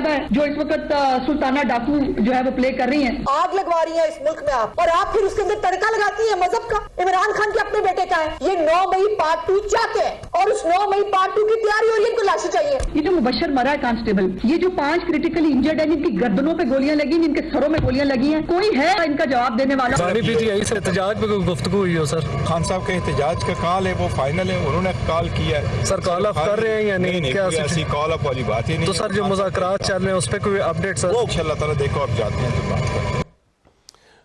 साहब है जो इस वक्त सुल्ताना डाकू जो है वो प्ले कर रही हैं। आग लगवा रही है इस मुल्क में आप, और आप फिर उसके अंदर तड़का लगाती है मजहब का। इमरान खान के अपने बेटे का है। ये 9 मई पार्ट 2 चाहते हैं और उस 9 मई पार्ट 2 की तैयारी हो रही है। इनको लाशें चाहिए। ये जो मुबशर मरा है कांस्टेबल, ये जो 5 क्रिटिकली इंजर्ड है जिनकी गर्दनों पे गोलियां लगी, जिनके सरों में गोलियां लगी हैं, कोई है इनका जवाब देने वाला? पीटीआई से एहतजाज पे कोई गुफ्तगू हुई हो सर? खान साहब के एहतजाज का कॉल है वो फाइनल है, उन्होंने कॉल किया है सर। कॉल ऑफ कर रहे हैं या नहीं? क्या ऐसी कॉल ऑफ वाली बात ही नहीं। तो सर जो मुज़ाकरात चल रहे हैं उस पर कोई अपडेट सर? वो इंशाअल्लाह ताला देखो आप जाते हैं तो बात करें।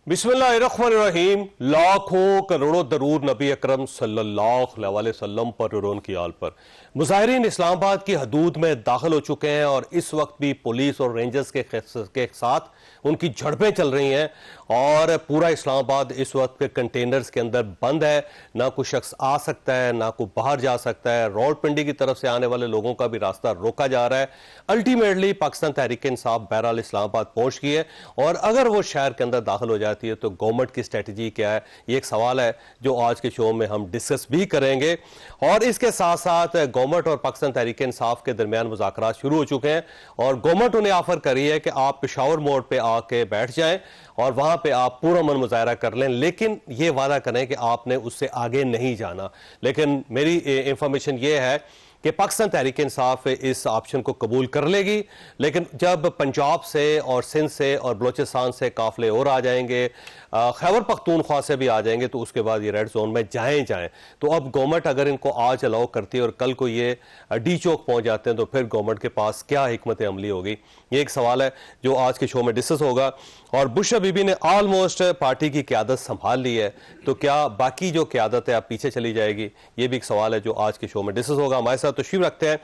बिस्मिल्लाहिर्रहमानिर्रहीम। लाखों करोड़ों दरूद नबी अकरम सल्लल्लाहु अलैहि वसल्लम पर और उनकी आल पर। मुजाहिरीन इस्लामाबाद की हदूद में दाखिल हो चुके हैं और इस वक्त भी पुलिस और रेंजर्स के साथ उनकी झड़पें चल रही हैं और पूरा इस्लामाबाद इस वक्त के कंटेनर्स के अंदर बंद है। ना कोई शख्स आ सकता है, ना कोई बाहर जा सकता है। रावलपिंडी की तरफ से आने वाले लोगों का भी रास्ता रोका जा रहा है। अल्टीमेटली पाकिस्तान तहरीक इंसाफ बहरहाल इस्लामाबाद पहुंच गई है और अगर वो शहर के अंदर दाखिल हो जाती है तो गवर्नमेंट की स्ट्रेटजी क्या है, ये एक सवाल है जो आज के शो में हम डिस्कस भी करेंगे। और इसके साथ साथ गवर्नमेंट और पाकिस्तान तहरीक इंसाफ के दरमियान मुज़ाकरात शुरू हो चुके हैं और गवर्नमेंट उन्हें ऑफर करी है कि आप पेशावर मोड़ पर आके बैठ जाएं और वहां पे आप पूरा मन मुजाहरा कर लें, लेकिन ये वादा करें कि आपने उससे आगे नहीं जाना। लेकिन मेरी इंफॉर्मेशन ये है कि पाकिस्तान तहरीक इंसाफ इस ऑप्शन को कबूल कर लेगी, लेकिन जब पंजाब से और सिंध से और बलोचिस्तान से काफिले और आ जाएंगे, खैबर पख्तूनख्वा से भी आ जाएंगे, तो उसके बाद ये रेड जोन में जाएं। तो अब गवर्नमेंट अगर इनको आज अलाउ करती है और कल को ये डी चौक पहुंच जाते हैं तो फिर गवर्नमेंट के पास क्या हिकमत अमली होगी, ये एक सवाल है जो आज के शो में डिस्कस होगा। और बुशरा बीबी ने ऑलमोस्ट पार्टी की क़यादत संभाल ली है, तो क्या बाकी जो क़यादत है आप पीछे चली जाएगी, ये भी एक सवाल है जो आज के शो में डिस्कस होगा। हमारे साथ तशरीफ रखते हैं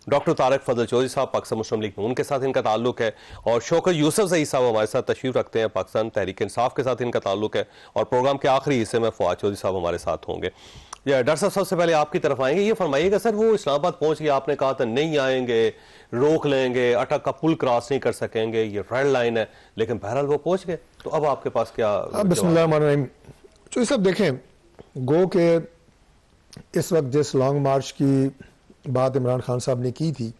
डॉक्टर तारिक फजल चौधरी साहब, पाकिस्तान मुस्लिम लीग नून के साथ इनका ताल्लुक है, और शौकत यूसुफ ज़ई साहब हमारे साथ तशरीफ रखते हैं, पाकिस्तान तहरीक इंसाफ के साथ इनका ताल्लुक है, और प्रोग्राम के आखिरी हिस्से में फवाद चौधरी साहब हमारे साथ होंगे। डॉक्टर साहब सबसे पहले आपकी तरफ आएंगे, ये फरमाइएगा सर वो इस्लामाबाद पहुंच गए, आपने कहा था नहीं आएंगे, रोक लेंगे, अटक का पुल क्रॉस नहीं कर सकेंगे, ये रेड लाइन है, लेकिन बहरहाल वो पहुंच गए, तो अब आपके पास क्या? बिस्मिल्लाहिर्रहमानिर्रहीम। तो सब देखें, गो के इस वक्त जिस लॉन्ग मार्च की बात इमरान खान साहब ने की थी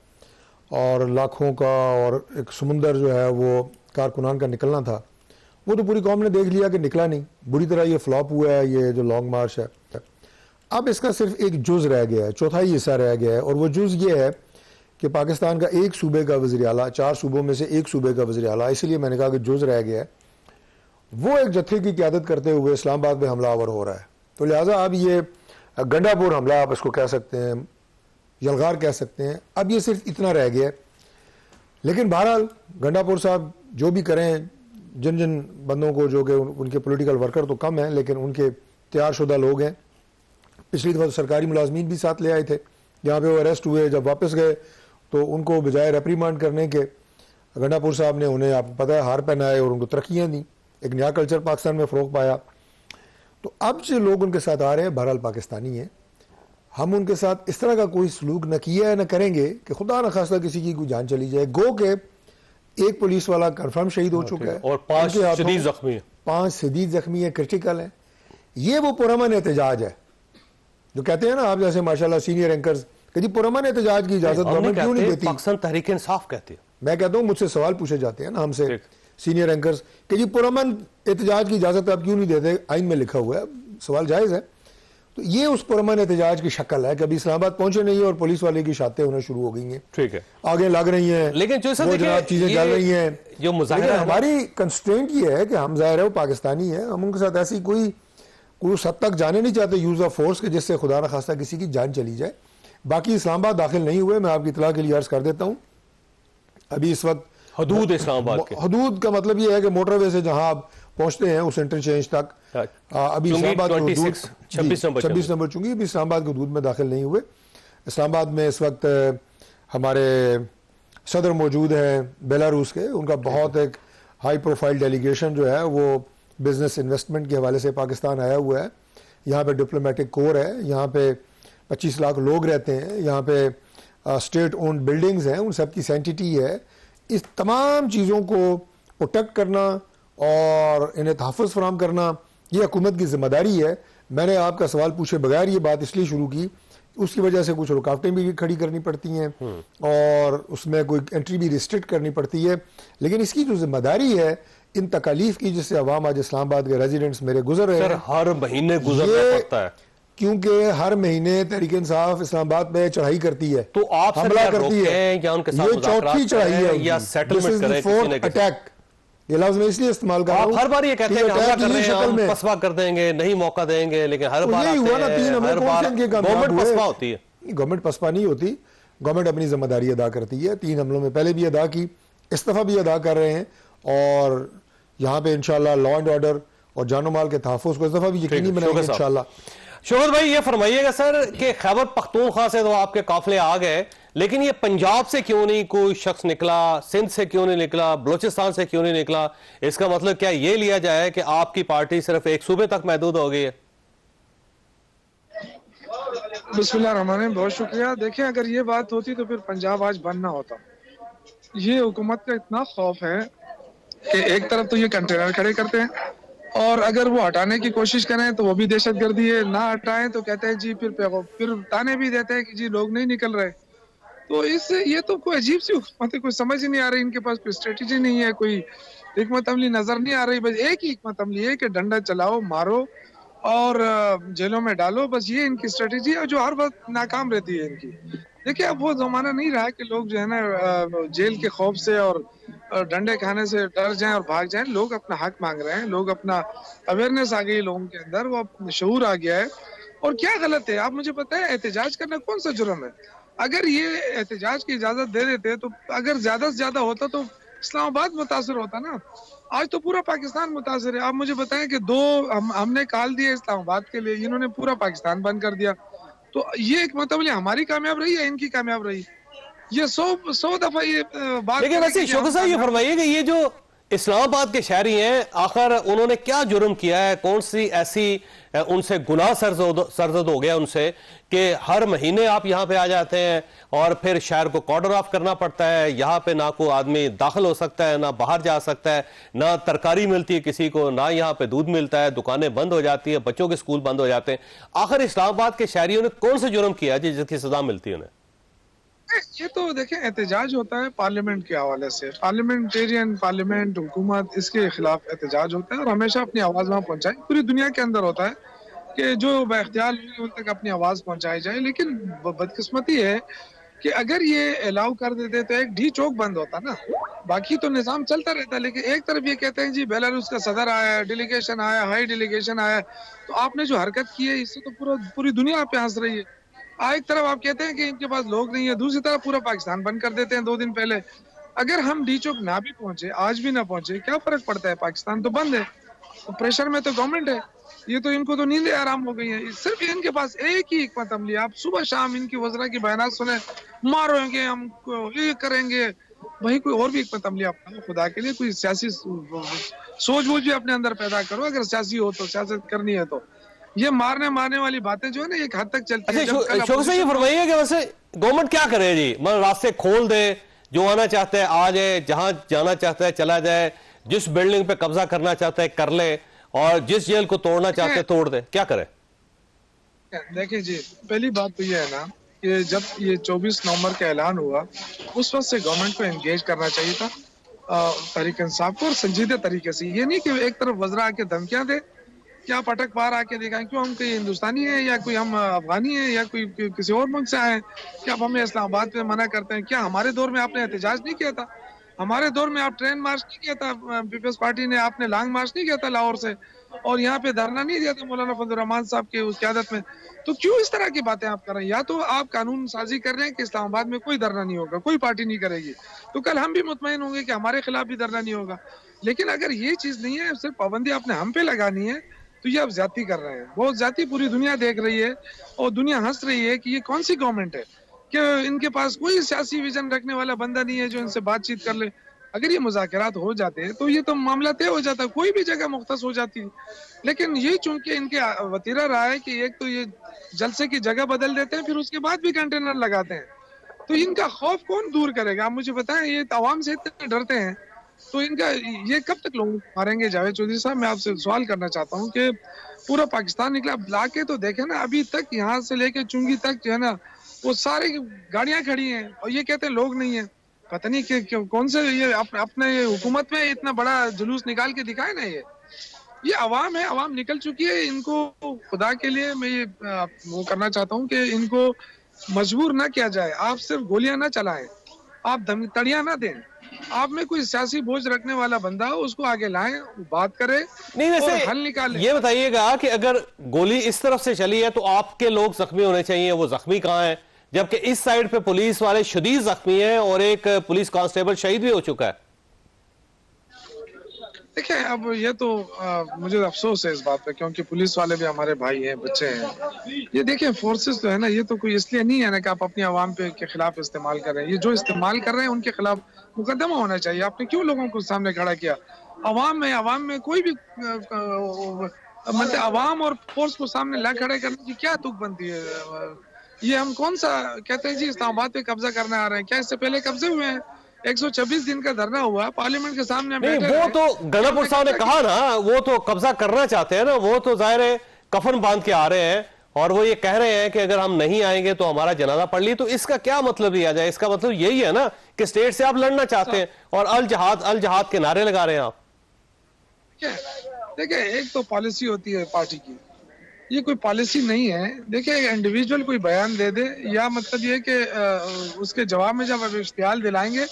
और लाखों का और एक समुंदर जो है वो कारकुनान का निकलना था, वो तो पूरी कौम ने देख लिया कि निकला नहीं, बुरी तरह ये फ्लॉप हुआ है, ये जो लॉन्ग मार्च है। अब इसका सिर्फ एक जुज़ रह गया है, चौथाई हिस्सा रह गया है, और वो जुज़ ये है कि पाकिस्तान का एक सूबे का वज़ीर आला, 4 सूबों में से एक सूबे का वज़ीर आला, इसलिए मैंने कहा कि जुज़ रह गया है, वो एक जत्थे की क़यादत करते हुए इस्लामाबाद में हमलावर हो रहा है। तो लिहाजा अब ये गंडापुर हमला आप इसको कह सकते हैं, यलगार कह सकते हैं, अब ये सिर्फ इतना रह गया है। लेकिन बहरहाल गंडापुर साहब जो भी करें, जिन जिन बंदों को, जो कि उनके पॉलिटिकल वर्कर तो कम हैं लेकिन उनके तैयारशुदा लोग हैं, पिछली दफ़ा तो सरकारी मुलाजमीन भी साथ ले आए थे, जहाँ पे वो अरेस्ट हुए, जब वापस गए तो उनको बजाय रेप्रीमांड करने के गंडापुर साहब ने उन्हें, आपको पता है, हार पहनाए और उनको तरक्कियाँ दी, एक नया कल्चर पाकिस्तान में फ़रोग पाया। तो अब जो लोग उनके साथ आ रहे हैं बहरहाल पाकिस्तानी हैं, हम उनके साथ इस तरह का कोई सलूक न किया है न करेंगे कि खुदा न खास्ता किसी की कोई जान चली जाए। गो के एक पुलिस वाला कंफर्म शहीद हो चुका है और 5 शदीद जख्मी है, 5 शदीद जख्मी है, क्रिटिकल है। ये वो पुरअमन एहतजाज है जो कहते हैं ना आप, जैसे माशाल्लाह सीनियर एंकर्स कि जी पुरअमन एहतजाज की इजाजत गवर्नमेंट क्यों नहीं देती? पाकिस्तान तहरीक इंसाफ कहती है। मैं कहता हूँ, मुझसे सवाल पूछे जाते हैं ना हमसे सीनियर एंकर्स कि जी पुरअमन एहतजाज की इजाजत आप क्यों नहीं देते, आइन में लिखा हुआ है, सवाल जायज़ है। तो ये उस पुरअमन एहतजाज की शक्ल है कि अभी इस्लामाबाद पहुंचे नहीं है और पुलिस वाले की शातें होना शुरू हो गई हैं, ठीक है, आगे लग रही हैं, लेकिन जो चीजें चल रही हैं। जो मुजाहिरा हमारी कंस्ट्रेंट ये है कि हम ज़ाहिर है वो पाकिस्तानी है, हम उनके साथ ऐसी कोई उस हद तक जाने नहीं चाहते यूज़ ऑफ फोर्स के जिससे खुदा न खास्ता किसी की जान चली जाए। बाकी इस्लामाबाद दाखिल नहीं हुए, मैं आपकी इतला के लिए अर्ज कर देता हूँ। अभी इस वक्त हदूद इस्लामाबाद के, हदूद का मतलब ये है कि मोटरवे से जहां आप पहुंचते हैं उस इंटरचेंज तक, अभी इस्लामाबाद 26 नंबर चुंगी, अभी इस्लामाबाद के हदूद में दाखिल नहीं हुए। इस्लामाबाद में इस वक्त हमारे सदर मौजूद हैं बेलारूस के, उनका बहुत एक हाई प्रोफाइल डेलीगेशन जो है वो बिजनेस इन्वेस्टमेंट के हवाले से पाकिस्तान आया हुआ है। यहाँ पे डिप्लोमेटिक कोर है, यहाँ पे 25 लाख लोग रहते हैं, यहाँ पे स्टेट ओन्ड बिल्डिंग्स हैं, उन सब की सेंटिटी है। इस तमाम चीज़ों को प्रोटेक्ट करना और इन्हें तहफ़्फ़ुज़ फराहम करना ये हुकूमत की जिम्मेदारी है। मैंने आपका सवाल पूछे बगैर ये बात इसलिए शुरू की उसकी वजह से कुछ रुकावटें भी खड़ी करनी पड़ती हैं और उसमें कोई एंट्री भी रिस्ट्रिक्ट करनी पड़ती है। लेकिन इसकी जो जिम्मेदारी है इन तकालीफ की, जिससे अवाम आज इस्लामाबाद के रेजिडेंट्स मेरे गुजर रहे सर हैं, हर महीने गुजरना पड़ता है क्योंकि हर महीने तहरीक इंसाफ इस्लामाबाद पे चढ़ाई करती है, तो आप सर हमला क्या करती है। रोकें या उनके साथ ये मुज़ाकरात चौथी चढ़ाई है करें या उनकी। सेटलमेंट This is the करें किसी fourth ने किसी। attack। ये लफ्ज मैं इसलिए इस्तेमाल कर रहा आप हूं हर बार ये कहते हैं कि हमला attack कर रहे इसी हैं, शक्ल हम में। पसवा कर देंगे, नहीं मौका देंगे, लेकिन हर तो बार यही हुआ ना, आते तीन हैं, हमले हर कौन बार से इनके कामयाब गवर्नमेंट हुए? पसवा होती है। गवर्नमेंट पसपा नहीं होती, गवर्नमेंट अपनी जिम्मेदारी अदा करती है। 3 हमलों में पहले भी अदा की, इस दफा भी अदा कर रहे हैं और यहाँ पे इंशाल्लाह लॉ एंड ऑर्डर और जानो माल के तहफ़्फ़ुज़ को इस दफा भी यकीनी बनाएंगे इंशाल्लाह। शोहर भाई ये फरमाइएगा सर कि खैबर पख्तूनख्वा से तो आपके काफिले आ गए, लेकिन ये पंजाब से क्यों नहीं कोई शख्स निकला, सिंध से क्यों नहीं निकला, बलोचिस्तान से क्यों नहीं निकला? इसका मतलब क्या ये लिया जाए कि आपकी पार्टी सिर्फ एक सूबे तक महदूद हो गई है? बिस्मिल्लाहिर्रहमानिर्रहीम, बहुत शुक्रिया। देखिए, अगर ये बात होती तो फिर पंजाब आज बंद ना होता। ये हुकूमत का इतना खौफ है कि एक तरफ तो ये कंटेनर खड़े करते हैं और अगर वो हटाने की कोशिश करें तो वो भी दहशतगर्दी है, ना हटाएं तो कहते हैं जी फिर ताने भी देते हैं कि जी लोग नहीं निकल रहे। तो इससे ये तो कोई अजीब सी हुकूमत है, कोई समझ ही नहीं आ रही, इनके पास कोई स्ट्रेटेजी नहीं है, कोई हिकमत अमली नजर नहीं आ रही। बस एक ही हिकमत अमली है कि डंडा चलाओ, मारो और जेलों में डालो, बस ये इनकी स्ट्रेटेजी है जो हर वक्त नाकाम रहती है इनकी। देखिए, अब वो जमाना नहीं रहा कि लोग जो है ना जेल के खौफ से और डंडे खाने से डर जाएं और भाग जाएं। लोग अपना हक मांग रहे हैं, लोग अपना अवेयरनेस आ गई है लोगों के अंदर, वो शऊर आ गया है। और क्या गलत है, आप मुझे पता है एहतजाज करना कौन सा जुर्म है? अगर ये एहतजाज की इजाजत दे देते तो अगर ज्यादा से ज्यादा होता तो इस्लामाबाद मुतासर होता ना। आज तो पूरा पाकिस्तान मुतासर है। आप मुझे बताएं कि हमने कॉल दिए इस्लामाबाद के लिए, इन्होंने पूरा पाकिस्तान बंद कर दिया। तो ये एक मतलब हमारी कामयाब रही है, इनकी कामयाब रही? ये 100 दफा ये बात। लेकिन वैसे शोकत साहब ये फरमाइए कि ये जो इस्लामाबाद के शहरी हैं, आखिर उन्होंने क्या जुर्म किया है? कौन सी ऐसी उनसे गुनाह सरजद हो गया उनसे कि हर महीने आप यहाँ पे आ जाते हैं और फिर शहर को कॉर्डर ऑफ करना पड़ता है? यहाँ पे ना कोई आदमी दाखिल हो सकता है, ना बाहर जा सकता है, ना तरकारी मिलती है किसी को, ना यहाँ पे दूध मिलता है, दुकानें बंद हो जाती है, बच्चों के स्कूल बंद हो जाते हैं। आखिर इस्लामाबाद के शहरियों ने कौन से जुर्म किया है जिसकी सजा मिलती है उन्हें? ये तो देखें, एहतजाज होता है पार्लियामेंट के हवाले से, पार्लियामेंट हुकूमत इसके खिलाफ एहतजाज होता है और हमेशा अपनी आवाज वहाँ पहुंचाए। पूरी दुनिया के अंदर होता है कि जो बाख्तियार लोग उन तक अपनी आवाज पहुंचाई जाए। लेकिन बदकिस्मती है कि अगर ये अलाउ कर देते तो एक डी चौक बंद होता ना, बाकी तो निजाम चलता रहता। लेकिन एक तरफ ये कहते हैं जी बेलारूस का सदर आया, डेलीगेशन आया, हाई डेलीगेशन आया, तो आपने जो हरकत की है इससे तो पूरी दुनिया आप पे हंस रही है। एक तरफ आप कहते हैं कि इनके पास लोग नहीं है, दूसरी तरफ पूरा पाकिस्तान बंद कर देते हैं 2 दिन पहले। अगर हम डी चौक ना भी पहुंचे, आज भी ना पहुंचे, क्या फर्क पड़ता है? पाकिस्तान तो बंद है, तो प्रेशर में तो गवर्नमेंट है। ये तो इनको तो नींदें आराम हो गई है। सिर्फ इनके पास एक ही हिकमत अमली, आप सुबह शाम इनकी वज़रा की बयानात सुने, मारोगे हमको, ये करेंगे, वही कोई और भी हिकमत अमली अपना खुदा के लिए। कोई सियासी सोच वोच भी अपने अंदर पैदा करो, अगर सियासी हो तो, सियासत करनी है तो। ये मारने वाली बातें जो है ना एक हद तक चलती है। शोक से ये फरमाइए कि वैसे गवर्नमेंट क्या करे जी? मतलब रास्ते खोल दे, जो आना चाहता है आ जाए, जहां जाना चाहता है चला जाए, जिस बिल्डिंग पे कब्जा करना चाहता है कर ले, और जिस जेल को तोड़ना चाहते हैं तोड़ दे, क्या करे? देखिए जी, पहली बात तो ये है ना कि जब ये 24 नवंबर का ऐलान हुआ उस वक्त से गवर्नमेंट को एंगेज करना चाहिए था तहरीक इंसाफ को, और संजीदे तरीके से। ये नहीं कि एक तरफ वज़रा आके धमकियां दे, क्या पटक पार आके दिखाएं क्यों हम कोई हिंदुस्तानी है या कोई हम अफगानी है या कोई किसी और मुल्क से आए हैं, क्या आप हमें इस्लामाबाद पे मना करते हैं? क्या हमारे दौर में आपने एहतजाज नहीं किया था? हमारे दौर में आप ट्रेन मार्च नहीं किया था? पीपल्स पार्टी ने आपने लॉन्ग मार्च नहीं किया था लाहौर से? और यहाँ पे धरना नहीं दिया था मौलाना फजल रहमान साहब के उस क़यादत में? तो क्यों इस तरह की बातें आप कर रहे हैं? या तो आप कानून साजी कर रहे हैं कि इस्लामाबाद में कोई धरना नहीं होगा, कोई पार्टी नहीं करेगी, तो कल हम भी मुतमईन होंगे कि हमारे खिलाफ भी धरना नहीं होगा। लेकिन अगर ये चीज नहीं है, सिर्फ पाबंदी आपने हम पे लगानी है, तो ये आप ज्यादती कर रहे हैं। बहुत ज्यादती पूरी दुनिया देख रही है और दुनिया हंस रही है कि ये कौन सी गवर्नमेंट है कि इनके पास कोई सियासी विजन रखने वाला बंदा नहीं है जो इनसे बातचीत कर ले। अगर ये मुज़ाकरात हो जाते हैं तो ये तो मामला तय हो जाता, कोई भी जगह मुख्तस हो जाती। लेकिन ये चूंकि इनके वतीरा रहा है कि एक तो ये जलसे की जगह बदल देते हैं, फिर उसके बाद भी कंटेनर लगाते हैं, तो इनका खौफ कौन दूर करेगा? आप मुझे बताएं, ये आवाम से इतने डरते हैं तो इनका ये कब तक लोग मारेंगे? जावेद चौधरी साहब, मैं आपसे सवाल करना चाहता हूँ कि पूरा पाकिस्तान निकला, अब लाके तो देखे ना, अभी तक यहाँ से लेके चुंगी तक जो है ना, वो सारी गाड़ियां खड़ी हैं और ये कहते हैं लोग नहीं है। पता नहीं कि कौन से ये अपने हुकूमत में इतना बड़ा जुलूस निकाल के दिखाए ना। ये अवाम है, अवाम निकल चुकी है। इनको खुदा के लिए मैं ये वो करना चाहता हूँ कि इनको मजबूर ना किया जाए। आप सिर्फ गोलियां ना चलाएं, आप तड़ियां ना दें। आप में कोई सियासी बोझ रखने वाला बंदा हो, उसको आगे लाएं, बात करें नहीं, और वैसे हल निकालें। ये बताइएगा कि अगर गोली इस तरफ से चली है तो आपके लोग जख्मी होने चाहिए, वो जख्मी कहां हैं? जबकि इस साइड पे पुलिस वाले शदीद जख्मी हैं और एक पुलिस कांस्टेबल शहीद भी हो चुका है। देखिए, अब ये तो मुझे अफसोस है इस बात पे, क्योंकि पुलिस वाले भी हमारे भाई हैं, बच्चे हैं। ये देखिए, फोर्सेस जो है ना, ये तो कोई इसलिए नहीं है ना कि आप अपनी आवाम पे के खिलाफ इस्तेमाल कर रहे हैं। ये जो इस्तेमाल कर रहे हैं उनके खिलाफ मुकदमा होना चाहिए। आपने क्यों लोगों को सामने खड़ा किया? आवाम में कोई भी मतलब आवाम और फोर्स को सामने ला खड़े करने की क्या तुक बनती है? ये हम कौन सा कहते हैं जी इस्लामाबाद पे कब्जा करने आ रहे हैं? क्या इससे पहले कब्जे हुए हैं? 126 दिन का धरना हुआ पार्लियामेंट के सामने। नहीं, वो तो गणपुर साहब ने कहा ना, वो तो कब्जा करना चाहते हैं ना, वो तो जाहिर है कफन बांध के आ रहे हैं और वो ये कह रहे हैं कि अगर हम नहीं आएंगे तो हमारा जनाजा पढ़ ली। तो इसका क्या मतलब लिया जाए? इसका मतलब यही है ना कि स्टेट से आप लड़ना चाहते हैं और अल जहाद के नारे लगा रहे हैं आप। देखिए, एक तो पॉलिसी होती है पार्टी की, ये कोई पॉलिसी नहीं है। देखिए, इंडिविजुअल कोई बयान दे दे, या मतलब ये कि उसके जवाब में जब इश्तिहाल दिलाएंगे,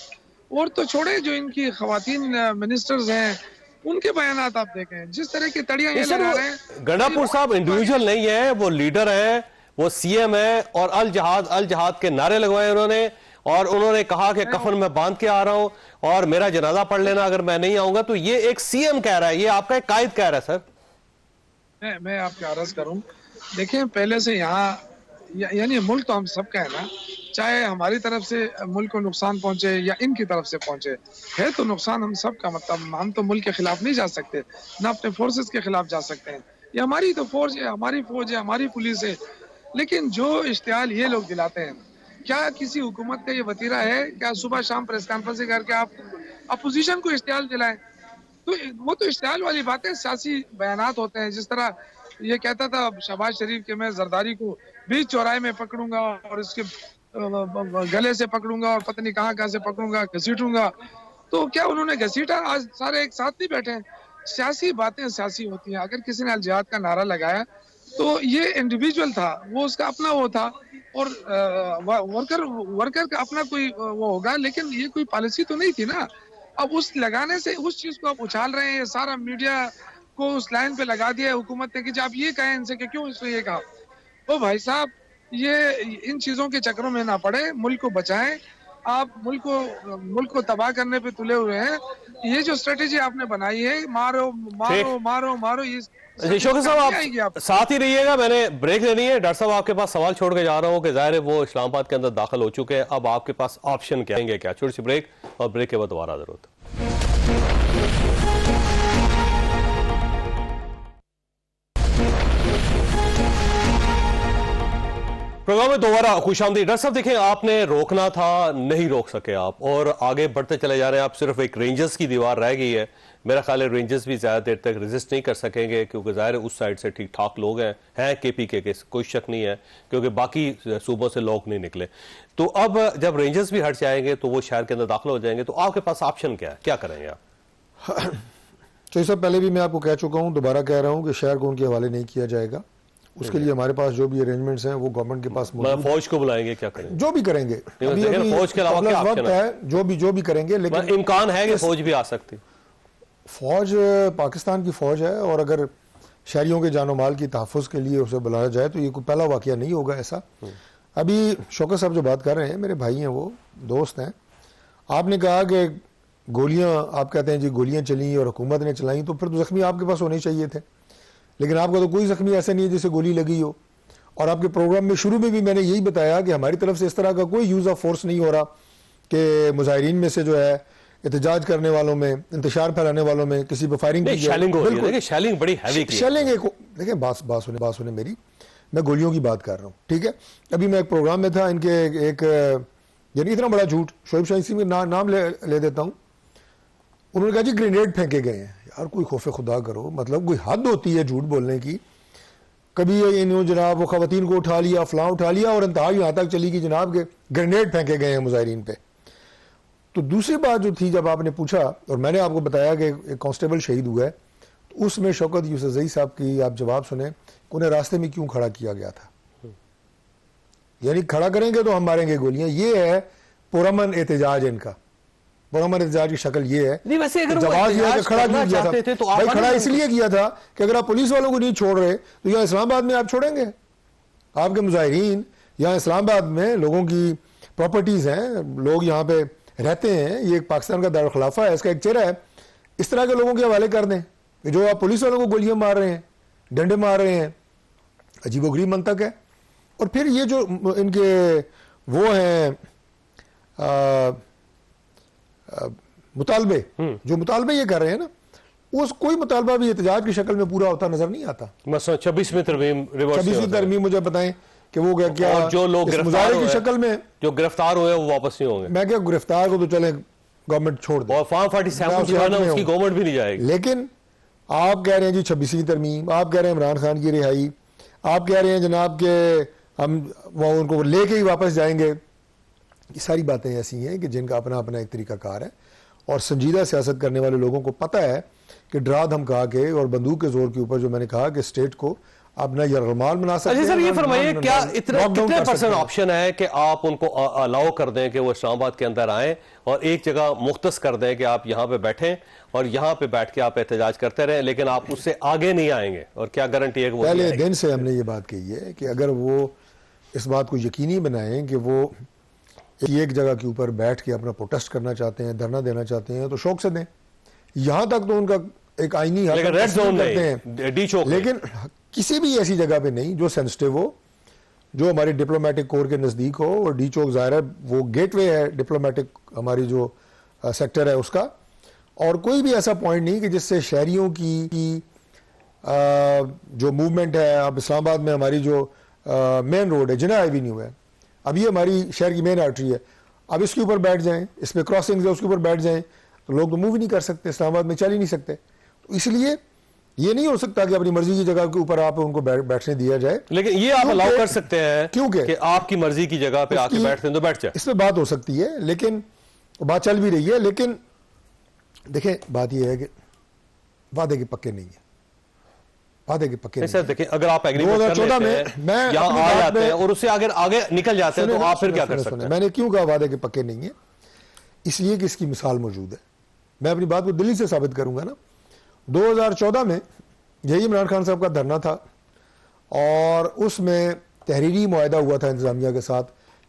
और तो छोड़े जो इनकी खवातीन मिनिस्टर्स हैं उनके बयानात आप देखें, जिस तरह की तड़ियां ये लगा रहे हैं। गणापुर साहब इंडिविजुअल नहीं है, वो लीडर है, वो सीएम है और अल जहाद के नारे लगवाए उन्होंने और उन्होंने कहा कि कफन में बांध के आ रहा हूं और मेरा जनाजा पढ़ लेना अगर मैं नहीं आऊंगा। तो ये एक सीएम कह रहा है, ये आपका एक कायद कह रहा है। सर, मैं आपके अर्ज करूं, देखें, पहले से यहाँ यानी मुल्क तो हम सबका है ना, चाहे हमारी तरफ से मुल्क को नुकसान पहुंचे या इनकी तरफ से पहुंचे, है तो नुकसान हम सबका। मतलब हम तो मुल्क के खिलाफ नहीं जा सकते, ना अपने फोर्सेस के खिलाफ जा सकते हैं। ये हमारी तो फौज है, हमारी फौज है, हमारी पुलिस है। लेकिन जो इश्तिहाल ये लोग दिलाते हैं, क्या किसी हुकूमत का ये वतीरा है? क्या सुबह शाम प्रेस कॉन्फ्रेंस करके आप अपोजिशन को इश्तिहाल दिलाएं? तो वो तो इश्तिहाल वाली बातें, सियासी बयानात होते हैं। जिस तरह ये कहता था शहबाज शरीफ के मैं जरदारी को बीच चौराहे में पकड़ूंगा और इसके गले से पकड़ूंगा और पता नहीं कहाँ से पकड़ूंगा, घसीटूंगा। तो क्या उन्होंने घसीटा? आज सारे एक साथ नहीं बैठे हैं। सियासी बातें सियासी होती हैं। अगर किसी ने अल जिहाद का नारा लगाया तो ये इंडिविजुअल था, वो उसका अपना वो था, और वर्कर का अपना कोई वो होगा, लेकिन ये कोई पॉलिसी तो नहीं थी ना। अब उस लगाने से उस चीज को आप उछाल रहे हैं, सारा मीडिया को उस लाइन पे लगा दिया है हुकूमत ने कि आप ये कहें इनसे कि क्यों इसने ये कहा। तो भाई साहब, ये इन चीजों के चक्रों में ना पड़े, मुल्क को बचाएं। आप मुल्क को तबाह करने पे तुले हुए हैं। ये जो स्ट्रेटेजी आपने बनाई है, मारो मारो मारो मारो, ये शौकत साहब आप साथ ही रहिएगा, मैंने ब्रेक लेनी है। डॉक्टर साहब आपके पास सवाल छोड़ के जा रहा हूं कि जाहिर है वो इस्लामाबाद के अंदर दाखिल हो चुके हैं, अब आपके पास ऑप्शन क्या है? क्या छोटी सी ब्रेक, और ब्रेक के बाद दोबारा जरूरत। प्रोग्राम में दोबारा खुशामदीद। डॉक्टर साहब देखें, आपने रोकना था, नहीं रोक सके आप और आगे बढ़ते चले जा रहे हैं आप। सिर्फ एक रेंजर्स की दीवार रह गई है। मेरा ख्याल है रेंजर्स भी ज्यादा देर तक रेजिस्ट नहीं कर सकेंगे, क्योंकि जाहिर है उस साइड से ठीक ठाक लोग हैं केपीके के, कोई शक नहीं है, क्योंकि बाकी सूबों से लोग नहीं निकले। तो अब जब रेंजर्स भी हट जाएंगे तो वो शहर के अंदर दाखिल हो जाएंगे, तो आपके पास ऑप्शन क्या है, क्या करेंगे आप? तो इससे पहले भी मैं आपको कह चुका हूं, दोबारा कह रहा हूं कि शहर को उनके हवाले नहीं किया जाएगा। उसके लिए हमारे पास जो भी अरेंजमेंट्स हैं वो गवर्नमेंट के पास मौजूद। फौज को बुलाएंगे, क्या करेंगे? जो भी करेंगे, फौज के अलावा क्या ऑप्शन है? जो भी करेंगे, लेकिन इम्कान है कि फौज भी आ सकती। फौज पाकिस्तान की फौज है, और अगर शहरियों के जानो माल की तहफ़्फ़ुज़ के लिए उसे बुलाया जाए तो ये कोई पहला वाक़या नहीं होगा ऐसा। अभी शौकत साहब जो बात कर रहे हैं, मेरे भाई हैं, वो दोस्त हैं। आपने कहा कि गोलियां, आप कहते हैं जी गोलियां चली और हुकूमत ने चलाई, तो फिर तो जख्मी आपके पास होने चाहिए थे, लेकिन आपका तो कोई जख्मी ऐसा नहीं है जिसे गोली लगी हो। और आपके प्रोग्राम में शुरू में भी मैंने यही बताया कि हमारी तरफ से इस तरह का कोई यूज़ ऑफ फोर्स नहीं हो रहा कि मुजाहिरीन में से जो है एहतजाज करने वालों में, इंतशार फैलाने वालों में किसी पर फायरिंग की जाए। शैलिंग बड़ी हैवी की। शैलिंग एक, देखिए बात सुने मेरी, मैं गोलियों की बात कर रहा हूँ, ठीक है। अभी मैं एक प्रोग्राम में था, इनके एक यानी इतना बड़ा झूठ, शोएब शाहीन का नाम ले देता हूँ। उन्होंने कहा जी ग्रेनेड फेंके गए हैं। यार कोई खौफ खुदा करो, मतलब कोई हद होती है झूठ बोलने की। कभी ये जनाब वो खवातीन को उठा लिया, फलां उठा लिया, और इंतहा यहाँ तक चली कि जनाब के ग्रेनेड फेंके गए हैं मुजाहिरीन पे। तो दूसरी बात जो थी, जब आपने पूछा और मैंने आपको बताया कि एक कांस्टेबल शहीद हुआ है, तो उसमें शौकत यूसुफजई साहब की आप जवाब सुने कि उन्हें रास्ते में क्यों खड़ा किया गया था। यानी खड़ा करेंगे तो हम मारेंगे गोलियां। ये है पुरअमन एहतजाज इनका। पुरअमन एहतजाज की शक्ल ये है। नहीं, वैसे अगर जवाब ये है कि खड़ा क्यों किया था, तो भाई खड़ा इसलिए किया था कि अगर आप पुलिस वालों को नहीं छोड़ रहे तो यहाँ इस्लामाबाद में आप छोड़ेंगे? आपके मुजाहिरीन यहाँ इस्लामाबाद में लोगों की प्रॉपर्टीज हैं, लोग यहाँ पे रहते हैं, ये एक पाकिस्तान का दारुल खिलाफा है, इसका एक चेहरा है। इस तरह के लोगों के हवाले कर दें कि जो आप पुलिस वालों को गोलियां मार रहे हैं, डंडे मार रहे हैं, अजीबोगरीब मंतक है। और फिर ये जो इनके वो हैं मुतालबे, जो मुतालबे ये कर रहे हैं ना, उस कोई मुतालबा भी एहतजाज की शक्ल में पूरा होता नजर नहीं आता। 26वीं तरमीम, 26वीं तरमीम मुझे बताएं कि वो क्या और जो लोग मुजाहरे की शक्ल में जो गिरफ्तार हुए वो वापस नहीं होंगे। मैं क्या गिरफ्तार को तो चले गवर्नमेंट छोड़ दे, और फॉर्म 47 जो है ना उसकी गवर्नमेंट भी नहीं जाएगी। लेकिन आप कह रहे हैं जी 26वीं तरमीम, आप कह रहे हैं इमरान खान की रिहाई, आप कह रहे हैं जनाब के हम वो उनको लेके ही वापस जाएंगे। ये सारी बातें ऐसी हैं कि जिनका अपना अपना एक तरीकाकार है, और संजीदा सियासत करने वाले लोगों को पता है कि डरा धमका के और बंदूक के जोर के ऊपर, जो मैंने कहा कि स्टेट को आप ना यरगमाल बना सकते हैं। अच्छा सर, ये फरमाइए क्या कितने परसेंट ऑप्शन है कि आप उनको अलाउ कर दें कि वो इस्लामाबाद के अंदर आएं और एक जगह मुख्तस कर दें कि आप यहाँ पे बैठें और यहाँ पे बैठ के आप एहतजाज करते रहें, लेकिन आप उससे आगे नहीं आएंगे? और क्या गारंटी है कि वो पहले दिन से हमने ये बात कही है कि अगर वो इस बात को यकीनी बनाएं कि वो एक जगह के ऊपर बैठ के अपना प्रोटेस्ट करना चाहते हैं, धरना देना चाहते हैं, तो शौक से दें। यहां तक तो उनका एक आईनी हक रेड जोन करते हैं, डी चौक, लेकिन किसी भी ऐसी जगह पे नहीं जो सेंसिटिव हो, जो हमारे डिप्लोमेटिक कोर के नजदीक हो। और डी चौक ज़ाहिर है वो गेटवे है डिप्लोमेटिक हमारी जो सेक्टर है उसका, और कोई भी ऐसा पॉइंट नहीं कि जिससे शहरियों की जो मूवमेंट है। अब इस्लामाबाद में हमारी जो मेन रोड है, जिना एवेन्यू है, अब ये हमारी शहर की मेन आर्टरी है, अब इसके ऊपर बैठ जाएं, इसमें क्रॉसिंग है उसके ऊपर बैठ जाएं, तो लोग तो मूव ही नहीं कर सकते, इस्लामाबाद में चल ही नहीं सकते। तो इसलिए ये नहीं हो सकता कि अपनी मर्जी की जगह के ऊपर आप उनको बैठने दिया जाए। लेकिन ये आप अलाउ कर सकते हैं क्योंकि कि आपकी मर्जी की जगह पे आके बैठते हैं तो बैठ जाए, इसमें बात हो सकती है, लेकिन बात चल भी रही है। लेकिन देखें बात यह है कि वादे के पक्के नहीं है, वादे के पक्के नहीं। सर देखें, अगर आप एग्रीमेंट 2014 में मैं यहाँ आ जाते हैं और उससे अगर आगे निकल जाते हैं तो आप फिर क्या कर सकते हैं? मैंने क्यों कहा वादे के पक्के नहीं है? इसलिए कि इसकी मिसाल मौजूद है। मैं अपनी बात को दिल्ली से साबित करूंगा ना। 2014 में यही इमरान खान साहब का धरना था और उसमें तहरीरी मुआहदा हुआ था इंतजामिया के साथ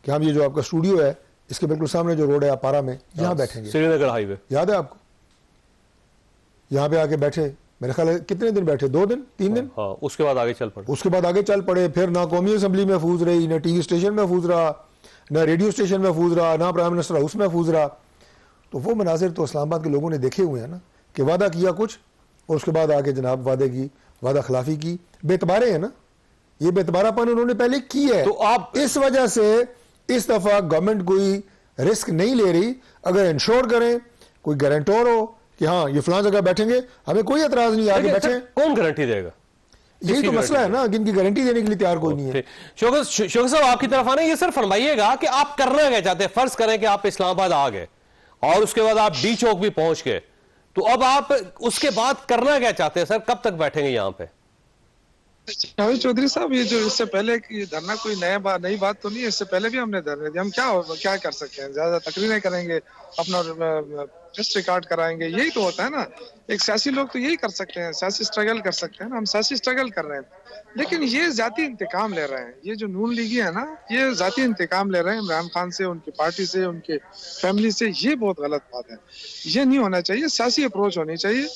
कि हम ये जो आपका स्टूडियो है इसके बिल्कुल सामने जो रोड है अपारा में, यहाँ बैठेंगे, श्रीनगर हाईवे, याद है आपको? यहाँ पे आके बैठे, मेरे ख्याल है कितने दिन बैठे, 2 दिन 3 दिन। हाँ, उसके बाद आगे चल पड़े। उसके बाद आगे चल पड़े। फिर ना कौमी असम्बली महफूज रही, ना टीवी स्टेशन महफूज रहा, ना रेडियो स्टेशन महफूज रहा, ना प्राइम मिनिस्टर हाउस महफूज रहा। तो वो मनाजिर तो इस्लामाबाद के लोगों ने देखे हुए हैं ना, कि वादा किया कुछ और उसके बाद आके जनाब वादे की वादा खिलाफी की। बेतबारे है ना, ये बेतबारापन उन्होंने पहले की है। तो आप इस वजह से इस दफा गवर्नमेंट कोई रिस्क नहीं ले रही। अगर इंश्योर करें, कोई गारंटर हो कि हाँ ये फलां जगह बैठेंगे, हमें कोई एतराज नहीं, आगे बैठे। कौन गारंटी देगा? यही तो मसला है ना, जिनकी गारंटी देने के लिए तैयार कोई नहीं है। शौकत साहब आपकी तरफ आना, ये सर फरमाइएगा कि आप करना क्या चाहते हैं? फर्ज करें कि आप इस्लामाबाद आ गए और उसके बाद आप डी चौक भी पहुंच गए, तो अब आप उसके बाद करना क्या चाहते हैं सर? कब तक बैठेंगे यहाँ पे? जावेद चौधरी साहब, ये जो इससे पहले ये धरना कोई नई बात तो नहीं है। इससे पहले भी हमने धरने दिए। हम क्या कर सकते हैं? ज्यादा तकरीरें करेंगे, अपना प्रेस रिकॉर्ड कराएंगे, यही तो होता है ना। एक सियासी लोग तो यही कर सकते हैं, सियासी स्ट्रगल कर सकते हैं ना। हम सियासी स्ट्रगल कर रहे हैं, लेकिन ये जाती इंतकाम ले रहे हैं। ये जो नून लीगी है ना, ये जाती इंतकाम ले रहे हैं इमरान खान से, उनकी पार्टी से, उनके फैमिली से। ये बहुत गलत बात है, ये नहीं होना चाहिए। सियासी अप्रोच होनी चाहिए।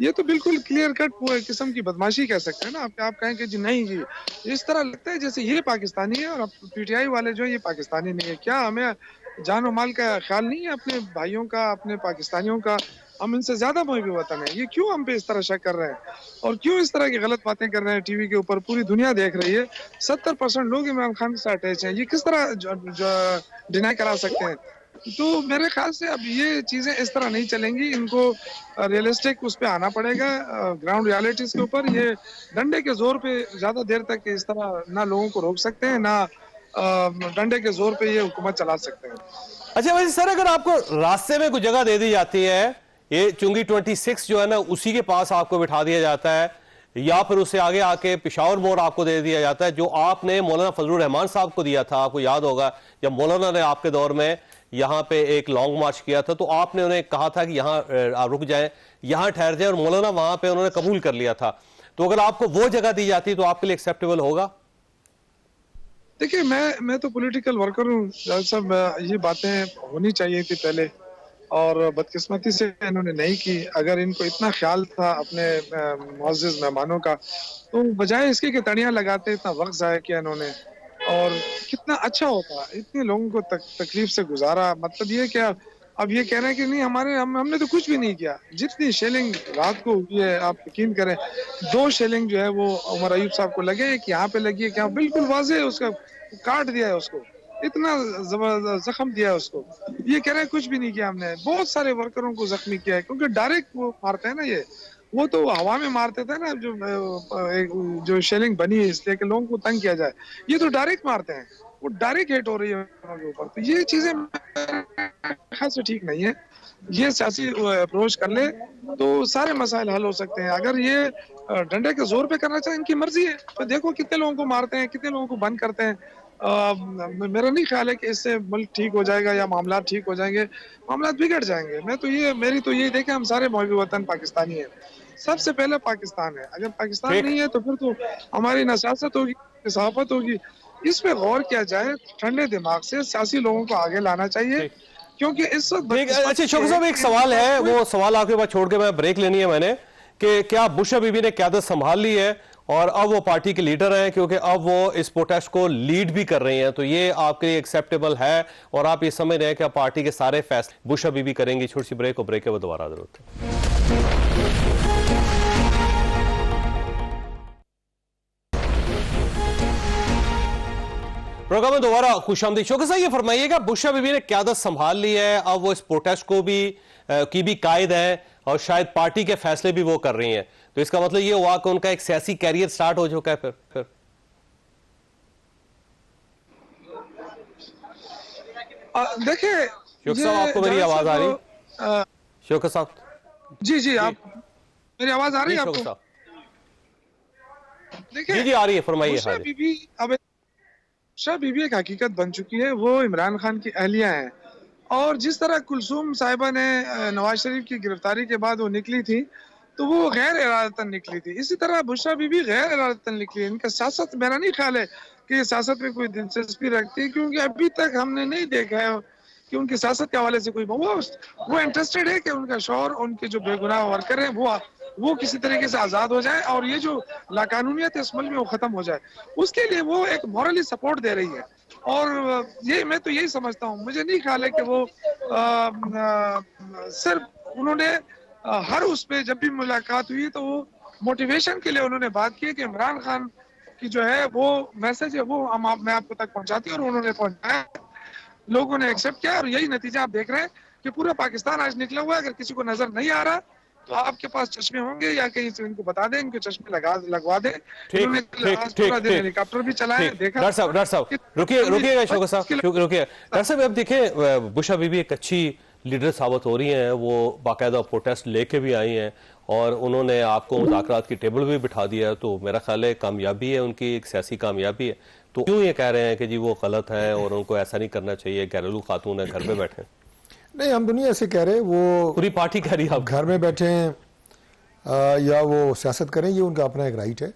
ये तो बिल्कुल क्लियर कट किस्म की बदमाशी कह सकते हैं ना। आप कहें कि जी नहीं जी, इस तरह लगता है जैसे ये पाकिस्तानी है और पीटीआई वाले जो है ये पाकिस्तानी नहीं है। क्या हमें जान और माल का ख्याल नहीं है अपने भाइयों का, अपने पाकिस्तानियों का? हम इनसे ज्यादा मुहिब वतन है। ये क्यों हम पे इस तरह शक कर रहे हैं और क्यों इस तरह की गलत बातें कर रहे हैं टीवी के ऊपर? पूरी दुनिया देख रही है। 70% लोग इमरान खान के साथ अटैच हैं। ये किस तरह डिनाई करा सकते हैं? तो मेरे ख्याल से अब ये चीजें इस तरह नहीं चलेंगी, इनको रियलिस्टिक उस पे आना पड़ेगा, ग्राउंड रियलिटीज के ऊपर। ये डंडे के जोर पे ज्यादा देर तक इस तरह ना लोगों को रोक सकते हैं, ना डंडे के जोर पे ये हुकूमत चला सकते हैं। अच्छा वैसे सर, अगर आपको रास्ते में कुछ जगह दे दी जाती है, ये चुंगी 26 जो है ना, उसी के पास आपको बिठा दिया जाता है, या फिर उससे आगे आके पेशावर मोड़ आपको दे दिया जाता है, जो आपने मौलाना फजलुर रहमान साहब को दिया था, आपको याद होगा, जब मौलाना ने आपके दौर में यहाँ पे एक लॉन्ग मार्च किया था, तो आपने उन्हें कहा था कि यहाँ रुक जाएं, यहाँ ठहर जाए, और मौलाना वहां पे उन्होंने कबूल कर लिया था। तो अगर आपको वो जगह दी जाती तो आपके लिए एक्सेप्टेबल होगा? देखिए, मैं तो पॉलिटिकल वर्कर हूँ साहब, ये बातें होनी चाहिए थी पहले, और बदकिस्मती से इन्होंने नहीं की। अगर इनको इतना ख्याल था अपने मुअज़्ज़िज़ मेहमानों का, तो बजाय इसके कि तड़ियाँ लगाते, इतना वक्त ज़ाया किया इन्होंने, और कितना अच्छा होता, इतने लोगों को तकलीफ से गुजारा। मतलब ये क्या, अब ये कह रहे हैं कि नहीं हमने तो कुछ भी नहीं किया। जितनी शेलिंग रात को हुई है, आप यकीन करें, 2 शेलिंग जो है वो उमर अयूब साहब को लगे, कि यहाँ पे लगी है, क्या बिल्कुल वाज़े है, उसका काट दिया है उसको, इतना जबरदस्त जख्म दिया है उसको। ये कह रहे हैं कुछ भी नहीं किया हमने। बहुत सारे वर्करों को जख्मी किया है, क्योंकि डायरेक्ट वो मारते हैं ना, ये वो तो हवा में मारते थे ना, जो शेलिंग बनी है इसलिए कि लोगों को तंग किया जाए, ये तो डायरेक्ट मारते हैं, वो डायरेक्ट हिट हो रही है उनके ऊपर। तो ये चीजें खास ठीक नहीं है। ये सियासी अप्रोच कर ले तो सारे मसाइल हल हो सकते हैं। अगर ये डंडे के जोर पे करना चाहे, इनकी मर्जी है। तो देखो कितने लोगों को मारते हैं, कितने लोगों को बंद करते हैं। मेरा नहीं ख्याल है कि इससे मुल्क ठीक हो जाएगा या मामला ठीक हो जाएंगे, मामला बिगड़ जाएंगे। मेरी तो ये देखे, हम सारे महबूब वतन पाकिस्तानी हैं, सबसे पहले पाकिस्तान है। अगर पाकिस्तान नहीं है तो फिर तो हमारी न सियासत होगी, न सहाफत होगी। इस पे गौर किया जाए, ठंडे दिमाग से सियासी लोगों को आगे लाना चाहिए, क्योंकि इस वक्त अच्छा शौकत साहब, एक सवाल है, वो सवाल आपके पास छोड़ के मैं ब्रेक लेनी है मैंने, कि क्या बुशरा बीबी ने क़यादत संभाल ली है और अब वो पार्टी के लीडर हैं, क्योंकि अब वो इस प्रोटेस्ट को लीड भी कर रही हैं, तो ये आपके लिए एक्सेप्टेबल है और आप ये समझ रहे हैं कि आप पार्टी के सारे फैसले बुशरा बीबी करेंगी? छोटी सी ब्रेक, और ब्रेक के बाद दोबारा जरूरत है। प्रोग्राम में दोबारा खुशामदीद। शौकत साहब, ये फरमाइएगा, बुशरा बीबी ने क़यादत संभाल ली है, अब वो इस प्रोटेस्ट को भी कायद है और शायद पार्टी के फैसले भी वो कर रही हैं, तो इसका मतलब ये हुआ कि उनका एक सियासी कैरियर स्टार्ट हो चुका है फिर? देखिए शौकत साहब, आपको मेरी आवाज आ रही? शौकत साहब जी, आप मेरी आवाज आ रही है आपको? देखिए जी आ रही है, फरमाइए। बुशरा बीबी एक हकीकत बन चुकी है। वो इमरान खान की अहलिया हैं, और जिस तरह कुलसूम साहिबा ने नवाज शरीफ की गिरफ्तारी के बाद वो निकली थी, तो वो गैर इरादतन निकली थी। इसी तरह बुशरा बीबी गैर इरादतन निकली। इनका सियासत, मेरा नहीं ख्याल है कि ये सियासत में कोई दिलचस्पी रखती है, क्योंकि अभी तक हमने नहीं देखा है कि उनकी सियासत के हवाले से कोई वो इंटरेस्टेड है कि उनका शौहर, उनके जो बेगुनाह वर्कर हैं, वो किसी तरीके से आज़ाद हो जाए और ये जो लाकानूनियत है इस मुल्क में वो ख़त्म हो जाए। उसके लिए वो एक मॉरली सपोर्ट दे रही है, और ये मैं तो यही समझता हूँ। मुझे नहीं ख्याल है कि वो सिर्फ उन्होंने हर उस पे जब भी मुलाकात हुई तो वो मोटिवेशन के लिए उन्होंने बात की कि इमरान खान की जो है वो मैसेज है, वो मैं आपको तक पहुँचाती हूँ, और उन्होंने पहुँचाया, लोगों ने एक्सेप्ट किया, और यही नतीजा आप देख रहे हैं कि पूरा पाकिस्तान आज निकला हुआ है। अगर किसी को नजर नहीं आ रहा तो आपके पास चश्मे होंगे, या कहीं से इनको बता दें, इनके चश्मे लगवा दें। हेलीकॉप्टर भी चलाए, देखा। डॉक्टर साहब रुकिएगा, शौकत साहब रुकिए। डॉक्टर साहब, अब देखिए, बुशरा बीबी एक अच्छी लीडर साबित हो रही हैं, वो बाकायदा प्रोटेस्ट लेके भी आई हैं, और उन्होंने आपको मुज़ाकरात की टेबल भी बिठा दिया है, तो मेरा ख्याल है कामयाबी है उनकी, एक सियासी कामयाबी है। तो क्यों ये कह रहे हैं कि जी वो गलत है और उनको ऐसा नहीं करना चाहिए, घरेलू खातून है, घर में बैठे? नहीं, हम तो नहीं ऐसे कह रहे, वो पूरी पार्टी कह रही है आप घर में बैठे हैं या वो सियासत करें, ये उनका अपना एक राइट है,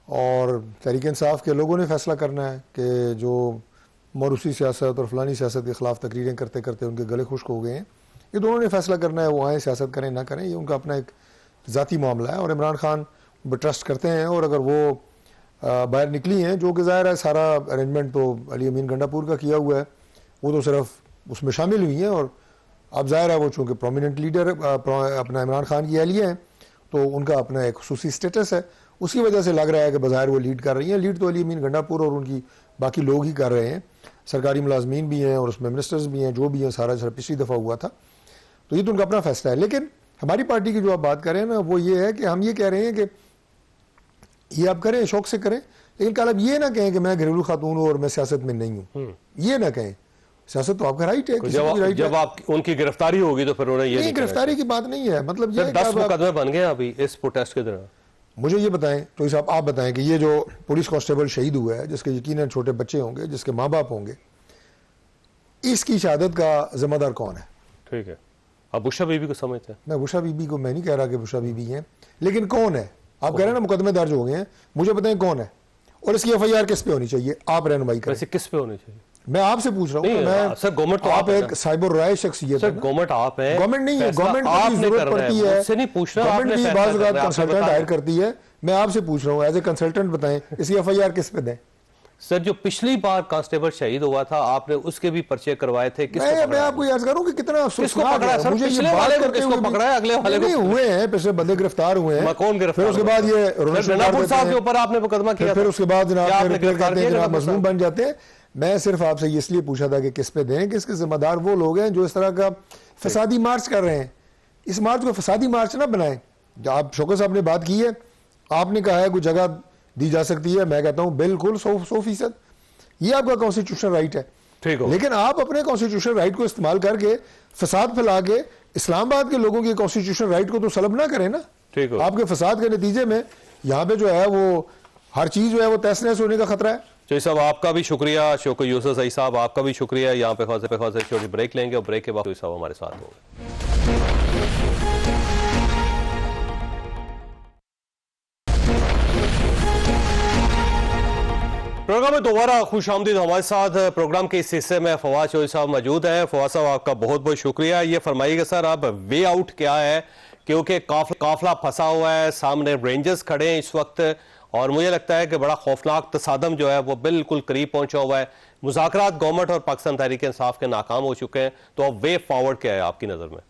और तहरीक इंसाफ के लोगों ने फैसला करना है कि जो मरूसी सियासत और फलानी सियासत के खिलाफ तकरीरें करते करते उनके गले खुश्क हो गए हैं, ये दोनों ने फैसला करना है, वो आए सियासत करें ना करें, ये उनका अपना एक ज़ाती मामला है। और इमरान खान ट्रस्ट करते हैं, और अगर वो बाहर निकली हैं, जो कि ज़ाहिर है सारा अरेंजमेंट तो अली अमीन गंडापुर का किया हुआ है, वो तो सिर्फ उसमें शामिल हुई हैं, और अब ज़ाहिर है वो चूँकि प्रोमिनेंट लीडर अपना इमरान खान की अहलिया हैं, तो उनका अपना एक खुसूसी स्टेटस है, उसकी वजह से लग रहा है कि बाज़ाहिर वो लीड कर रही हैं। लीड तो अली अमीन गंडापुर और उनकी बाकी लोग ही कर रहे हैं, सरकारी मुलाजमीन भी हैं और उसमें मिनिस्टर्स भी हैं, जो भी हैं, सारा जैसा पिछली दफ़ा हुआ था। तो ये तो उनका अपना फैसला है। लेकिन हमारी पार्टी की जो आप बात कर रहे हैं ना, वो ये है कि हम ये कह रहे हैं कि ये आप करें, शौक से करें, लेकिन कल आप ये ना कहें कि मैं घरेलू खातून हूँ और मैं सियासत में नहीं हूँ। ये ना कहें, सियासत तो आपका राइट है, किसी को भी राइट है। जब आप उनकी गिरफ्तारी होगी तो फिर उन्हें ये नहीं, गिरफ्तारी की बात नहीं है, मतलब ये 10 मुकदमे बन गए अभी इस प्रोटेस्ट के दौरान। मुझे ये बताएं तो साहब, आप बताएं कि ये जो पुलिस कांस्टेबल शहीद हुआ है, जिसके यकीनन छोटे बच्चे होंगे, जिसके माँ बाप होंगे, इसकी शहादत का जिम्मेदार कौन है? ठीक है, आप बुशरा बीबी को समझते हैं? मैं बुशरा बीबी को मैं नहीं कह रहा कि बुशरा बीबी हैं, लेकिन कौन है? आप कह रहे हैं ना मुकदमे दर्ज हो गए हैं, मुझे बताएं कौन है और इसकी FIR किस पे होनी चाहिए? आप रहनुमाई करें। वैसे किस पे होनी चाहिए? मैं आपसे पूछ रहा हूँ। मैं सर, गवर्नमेंट तो आप एक साइबर राय शख्सियत है। गवर्नमेंट आप है, गवर्नमेंट नहीं है, गवर्नमेंट की जरूरत पड़ती है, मुझसे नहीं पूछ रहा, गवर्नमेंट भी बाज़ औक़ात कंसल्टेंट हायर करती है। मैं आपसे पूछ रहा हूँ एज ए कंसल्टेंट, बताएं इसकी FIR किस पे दें? सर, जो पिछली बार कांस्टेबल शहीद हुआ था, आपने उसके भी पर्चे करवाए थे। मैं आपको याद करूं कि कितना अफसोसनाक है। मुझे ये बात करते हुए पकड़ा है, अगले वाले को हुए हैं, पिछले बंदे गिरफ्तार हुए हैं। कौन गिरफ्तार? फिर उसके बाद ये रनापुर साहब के ऊपर आपने मुकदमा किया, फिर उसके बाद जनाब मजलूम बन जाते हैं। मैं सिर्फ आपसे इसलिए पूछा था कि किस पे दें, कि इसके जिम्मेदार वो लोग हैं जो इस तरह का फसादी मार्च कर रहे हैं। इस मार्च को फसादी मार्च ना बनाएं। आप शौकत साहब ने बात की है, आपने कहा है कोई जगह दी जा सकती है, मैं कहता हूं बिल्कुल 100%, ये आपका कॉन्स्टिट्यूशनल राइट है। ठीक हो, लेकिन आप अपने कॉन्स्टिट्यूशनल राइट को इस्तेमाल करके फसाद फैला के इस्लामाबाद के लोगों के कॉन्स्टिट्यूशनल राइट को तो सलब ना करें ना। ठीक हो, आपके फसाद के नतीजे में यहाँ पे जो है वो हर चीज जो है वो तहस नहस होने का खतरा है। चौधरी साहब, आपका भी शुक्रिया। शौकत यूसुफ सही साहब, आपका भी शुक्रिया। यहाँ पे खास छोटी ब्रेक लेंगे और ब्रेक के बाद चौधरी साहब हमारे साथ होंगे। प्रोग्राम में दोबारा खुश आमदीद। हमारे साथ प्रोग्राम के इस हिस्से में फवाद चौधरी साहब मौजूद हैं। फवाद साहब, आपका बहुत बहुत शुक्रिया। ये फरमाइएगा सर, अब वे आउट क्या है, क्योंकि काफिला फंसा हुआ है, सामने रेंजर्स खड़े हैं इस वक्त, और मुझे लगता है कि बड़ा खौफनाक तसादम जो है वो बिल्कुल करीब पहुंचा हुआ है। मुज़ाकरात गवर्नमेंट और पाकिस्तान तहरीक इंसाफ के नाकाम हो चुके हैं, तो अब वे फॉरवर्ड क्या है आपकी नजर में?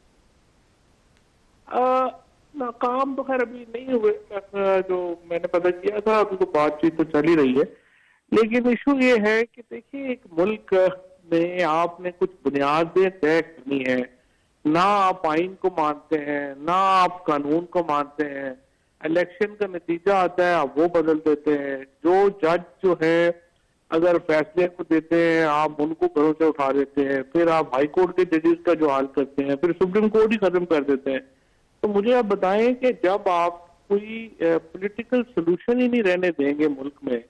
नाकाम तो खैर अभी नहीं हुए, जो मैंने पता किया था, अभी तो बातचीत तो चल ही रही है। लेकिन इशू ये है कि देखिए, एक मुल्क में आपने कुछ बुनियादें तय करनी है। ना आप आइन को मानते हैं, ना आप कानून को मानते हैं। इलेक्शन का नतीजा आता है, आप वो बदल देते हैं। जो जज जो है अगर फैसले को देते हैं, आप उनको घरों से उठा देते हैं। फिर आप हाई कोर्ट के जजेस का जो हाल करते हैं, फिर सुप्रीम कोर्ट ही खत्म कर देते हैं। तो मुझे आप बताएं कि जब आप कोई पॉलिटिकल सोल्यूशन ही नहीं रहने देंगे मुल्क में,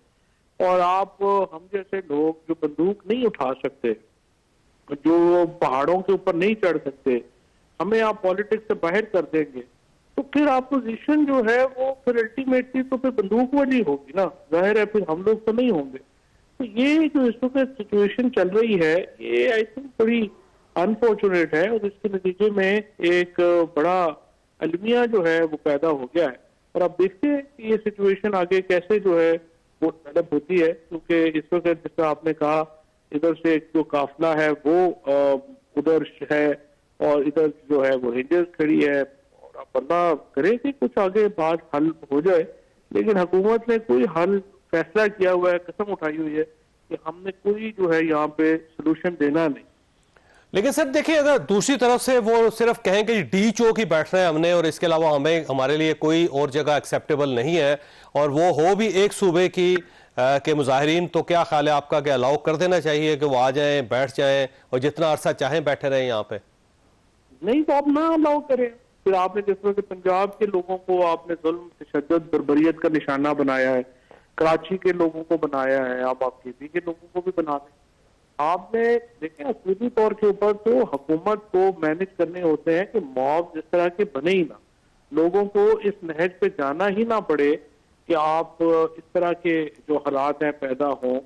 और आप हम जैसे लोग जो बंदूक नहीं उठा सकते, जो पहाड़ों के ऊपर नहीं चढ़ सकते, हमें आप पॉलिटिक्स से बाहर कर देंगे, तो फिर अपोजिशन जो है वो फिर अल्टीमेटली तो फिर बंदूक वाली होगी ना, जाहिर है, फिर हम लोग तो नहीं होंगे। तो ये जो इस वक्त सिचुएशन चल रही है, ये आई थिंक बड़ी अनफॉर्चुनेट है, और इसके नतीजे में एक बड़ा अलमिया जो है वो पैदा हो गया है। और अब देखते हैं कि ये सिचुएशन आगे कैसे जो है वो डेवलप होती है, क्योंकि इस वक्त जैसा आपने कहा, इधर से जो काफिला है वो उधर है, और इधर जो है वो रेंजर्स खड़ी है, और अब अल्लाह करे कि कुछ आगे बात हल हो जाए। लेकिन हुकूमत ने कोई हल फैसला किया हुआ है, कसम उठाई हुई है कि हमने कोई जो है यहाँ पे सोल्यूशन देना नहीं। लेकिन सर देखिए, अगर दूसरी तरफ से वो सिर्फ कहें कि डी चौक ही बैठ रहे हैं हमने, और इसके अलावा हमारे लिए कोई और जगह एक्सेप्टेबल नहीं है, और वो हो भी एक सूबे की के मुजाहिरीन, तो क्या ख्याल है आपका कि अलाउ कर देना चाहिए कि वो आ जाएं, बैठ जाएं, और जितना अरसा चाहें बैठे रहें यहाँ पे? नहीं, तो आप ना अलाउ करें। फिर आपने जिस तरह से पंजाब के लोगों को आपने जुल्म, तशद्दुद, बर्बरियत का निशाना बनाया है, कराची के लोगों को बनाया है, आप केपी के लोगों को भी बना दें। आपने देखें, असूली तौर के ऊपर तो हुकूमत को मैनेज करने होते हैं कि मॉब जिस तरह के बने ही ना, लोगों को इस नहज पे जाना ही ना पड़े कि आप इस तरह के जो हालात हैं पैदा हों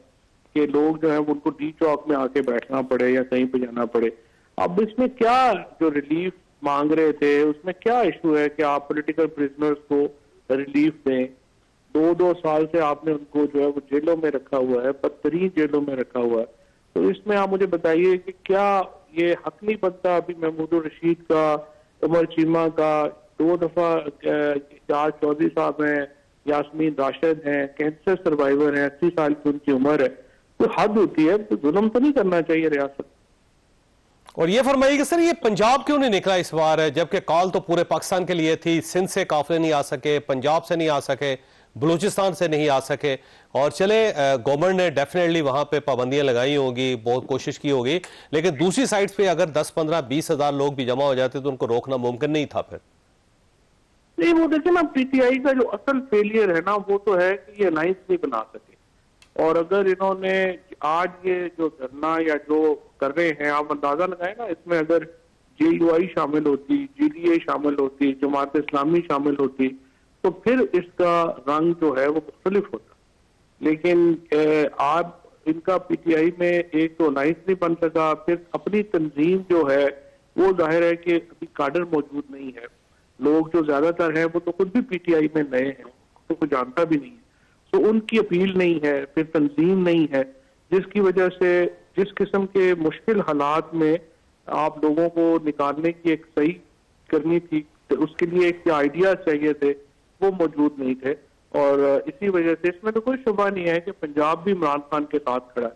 कि लोग जो है उनको डी चौक में आके बैठना पड़े या कहीं पे जाना पड़े। अब इसमें क्या जो रिलीफ मांग रहे थे, उसमें क्या इशू है कि आप पॉलिटिकल प्रिजनर्स को रिलीफ दें? 2-2 साल से आपने उनको जो है वो जेलों में रखा हुआ है, बदतरीन जेलों में रखा हुआ है। तो इसमें आप मुझे बताइए कि क्या ये हक नहीं बनता? अभी महमूद रशीद का, उमर चीमा का 2 दफा, जाज चौधरी साहब हैं, यास्मीन राशिद हैं, कैंसर सर्वाइवर हैं, 80 साल की उनकी उम्र है। कोई हद होती है, तो जुल्म तो नहीं करना चाहिए रियासत। और ये फरमाइए कि सर ये पंजाब क्यों नहीं निकला इस बार, जबकि कॉल तो पूरे पाकिस्तान के लिए थी, सिंध से काफिले नहीं आ सके, पंजाब से नहीं आ सके, बलूचिस्तान से नहीं आ सके, और चले गवर्नमेंट ने डेफिनेटली वहां पे पाबंदियां लगाई होगी, बहुत कोशिश की होगी, लेकिन दूसरी साइड पे अगर 10, 15, 20 हजार लोग भी जमा हो जाते तो उनको रोकना मुमकिन नहीं था फिर। नहीं, वो देखिए ना, पीटीआई का जो असल फेलियर है ना, वो तो है कि ये अलायंस नहीं बना सके। और अगर इन्होंने आज ये जो धरना या जो कर रहे हैं, आप अंदाजा लगाए ना, इसमें अगर JUI शामिल होती, GDA शामिल होती, जमात इस्लामी शामिल होती, तो फिर इसका रंग जो है वो मुख्तलिफ होता। लेकिन आप इनका पीटीआई में एक तो अलायंस नहीं बन सका, फिर अपनी तंजीम जो है वो जाहिर है कि अभी काडर मौजूद नहीं है। लोग जो ज्यादातर हैं वो तो खुद भी पीटीआई में नए हैं, तो कोई जानता भी नहीं है, तो उनकी अपील नहीं है, फिर तंजीम नहीं है, जिसकी वजह से जिस किस्म के मुश्किल हालात में आप लोगों को निकालने की एक सही करनी थी, तो उसके लिए एक आइडिया चाहिए थे, वो मौजूद नहीं थे। और इसी वजह से इसमें तो कोई शुबा नहीं है कि पंजाब भी इमरान खान के साथ खड़ा है।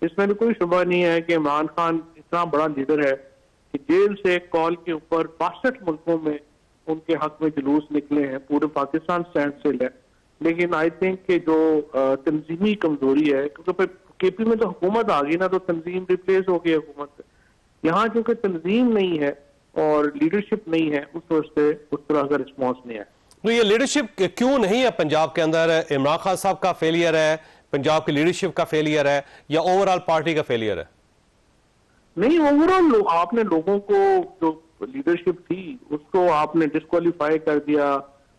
इसमें तो कोई शुबा नहीं है कि इमरान खान इतना बड़ा लीडर है कि जेल से कॉल के ऊपर 62 मुल्कों में उनके हक में जुलूस निकले हैं, पूरे पाकिस्तान स्टैंड स्टिल है। लेकिन आई थिंक कि जो तंजीमी कमजोरी है, क्योंकि फिर केपी में तो हुकूमत आ गई ना, तो तंजीम रिप्लेस हो गई हुकूमत से। यहाँ चूंकि तंजीम नहीं है और लीडरशिप नहीं है, उस वजह से उस तरह का रिस्पॉन्स नहीं है। तो ये लीडरशिप क्यों नहीं है पंजाब के अंदर? इमरान खान साहब का फेलियर है, पंजाब की लीडरशिप का फेलियर है, या ओवरऑल पार्टी का फेलियर है? नहीं, ओवरऑल आपने लोगों को, जो लीडरशिप थी उसको आपने डिस्क्वालीफाई कर दिया,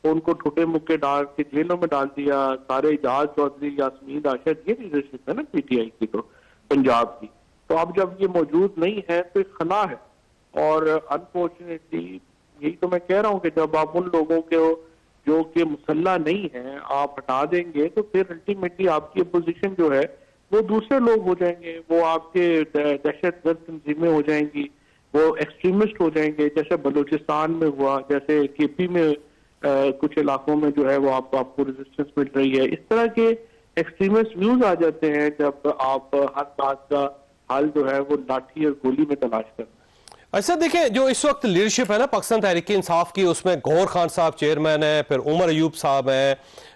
उनको ठुटे मुक्के डाल के जेलों में डाल दिया, सारे एजाज चौधरी, यास्मीन राशिद, ये लीडरशिप है ना पीटीआई की, तो पंजाब की। तो अब जब ये मौजूद नहीं है तो एक खला है। और अनफॉर्चुनेटली यही तो मैं कह रहा हूँ कि जब आप उन लोगों के जो कि मुसल्ला नहीं है आप हटा देंगे, तो फिर अल्टीमेटली आपकी अपोजिशन जो है वो दूसरे लोग हो जाएंगे, वो आपके दहशतगर्द तंजीमें हो जाएंगी, वो एक्सट्रीमिस्ट हो जाएंगे, जैसे बलूचिस्तान में हुआ, जैसे केपी में कुछ इलाकों में जो है वो आपको रेजिस्टेंस मिल रही है। इस तरह के एक्सट्रीमिस्ट व्यूज आ जाते हैं जब आप हर बात का हल जो है वो लाठी और गोली में तलाश करते हैं। अच्छा देखिए, जो इस वक्त लीडरशिप है ना पाकिस्तान तहरीक इंसाफ की, उसमें गौहर खान साहब चेयरमैन है, फिर उमर अयूब साहब हैं,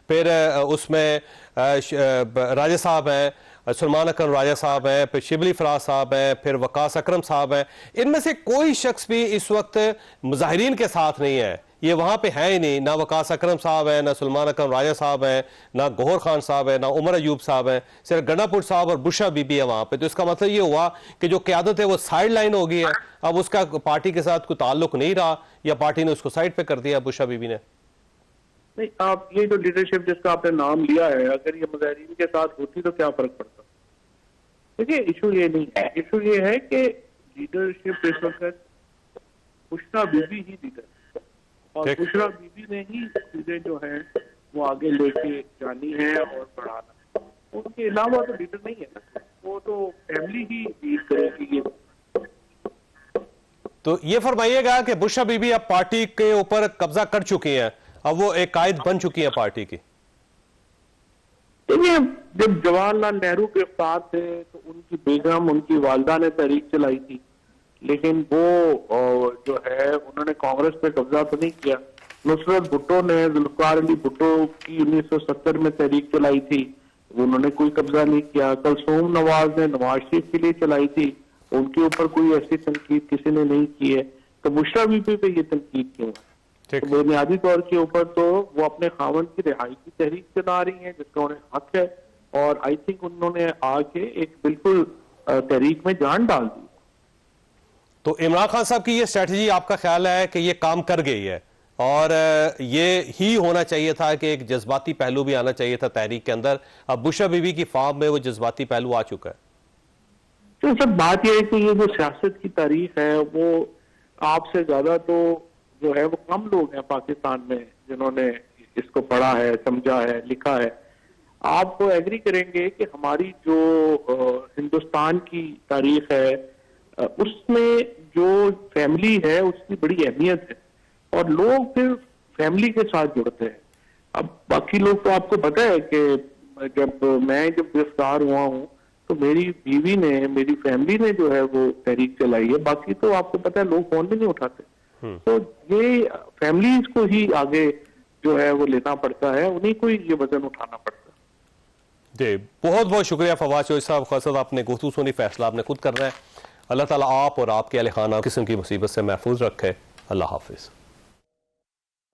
फिर उसमें राजा साहब हैं, सलमान अकरम राजा साहब हैं, फिर शिबली फराज साहब हैं, फिर वकास अकरम साहब हैं। इनमें से कोई शख्स भी इस वक्त मुजाहिरीन के साथ नहीं है, ये वहां पे है ही नहीं। ना वकास अकरम साहब है, ना सलमान अकरम राजा साहब हैं, ना गौहर खान साहब है, ना उमर अयूब साहब हैं, सिर्फ गंडापुर साहब और बुशरा बीबी है वहां पे। तो इसका मतलब ये हुआ कि जो क़यादत है वो साइड लाइन हो गई है, अब उसका पार्टी के साथ कोई ताल्लुक नहीं रहा, या पार्टी ने उसको साइड पे कर दिया बुशरा बीबी ने। नहीं, आप ये जो लीडरशिप जिसका आपने नाम लिया है, अगर ये मुजाहिरीन के साथ होती तो क्या फर्क पड़ता? देखिए, इशू ये नहीं है, इशू ये है कि लीडरशिप इस वक्त बुशरा बीबी ही लीडर है, और बुशरा बीबी ने ही चीजें जो है वो आगे लेके जानी है और बढ़ाना है। उनके अलावा तो लीडर नहीं है ना, वो तो फैमिली ही लीड करेगी। ये तो ये फरमाइएगा कि बुशरा बीबी अब पार्टी के ऊपर कब्जा कर चुकी हैं, अब वो एक कायद बन चुकी है पार्टी की। देखिए, जब जवाहरलाल नेहरू गिरफ्तार थे तो उनकी बेगम, उनकी वालदा ने तहरीक चलाई थी, लेकिन वो जो है उन्होंने कांग्रेस पे कब्जा तो नहीं किया। नुसरत भुट्टो ने, जुल्फिकार अली भुट्टो की 1970 में तहरीक चलाई थी, उन्होंने कोई कब्जा नहीं किया। कलसूम नवाज ने नवाज शरीफ के लिए चलाई थी, उनके ऊपर कोई ऐसी तनकीद किसी ने नहीं की है। तो बुशरा बीबी पे ये तनकीद क्यों है? तो बुनियादी तौर के ऊपर तो वो अपने खावन की रिहाई की तहरीक चला रही हैं, जिसका उन्हें हक है, और आई थिंक उन्होंने आके एक बिल्कुल तहरीक में जान डाल दी। तो इमरान खान साहब की ये स्ट्रेटजी आपका ख्याल है कि ये काम कर गई है, और ये ही होना चाहिए था कि एक जज्बाती पहलू भी आना चाहिए था तहरीक के अंदर? अब बुशरा बीबी की फार्म में वो जज्बाती पहलू आ चुका है। तो सब बात यह है कि ये जो सियासत की तारीख है वो आपसे ज्यादा तो जो है वो कम लोग हैं पाकिस्तान में जिन्होंने इसको पढ़ा है, समझा है, लिखा है। आप तो एग्री करेंगे कि हमारी जो हिंदुस्तान की तारीख है उसमें जो फैमिली है उसकी बड़ी अहमियत है, और लोग फिर फैमिली के साथ जुड़ते हैं। अब बाकी लोग तो आपको पता है कि जब गिरफ्तार हुआ हूँ तो मेरी बीवी ने, मेरी फैमिली ने जो है वो तहरीक चलाई है। बाकी तो आपको पता है लोग फोन भी नहीं उठाते, तो ये फैमिलीज को ही आगे जो है वो लेना पड़ता है, उन्हीं को ही ये वजन उठाना पड़ता है। जी, बहुत बहुत शुक्रिया फवाद चौधरी साहब। खासा आपने गुफ्तगू सुनी, फैसला आपने खुद करना है। अल्लाह ताला आप और आपके अहल खाना किस्म की मुसीबत से महफूज रखे। अल्लाह हाफिज।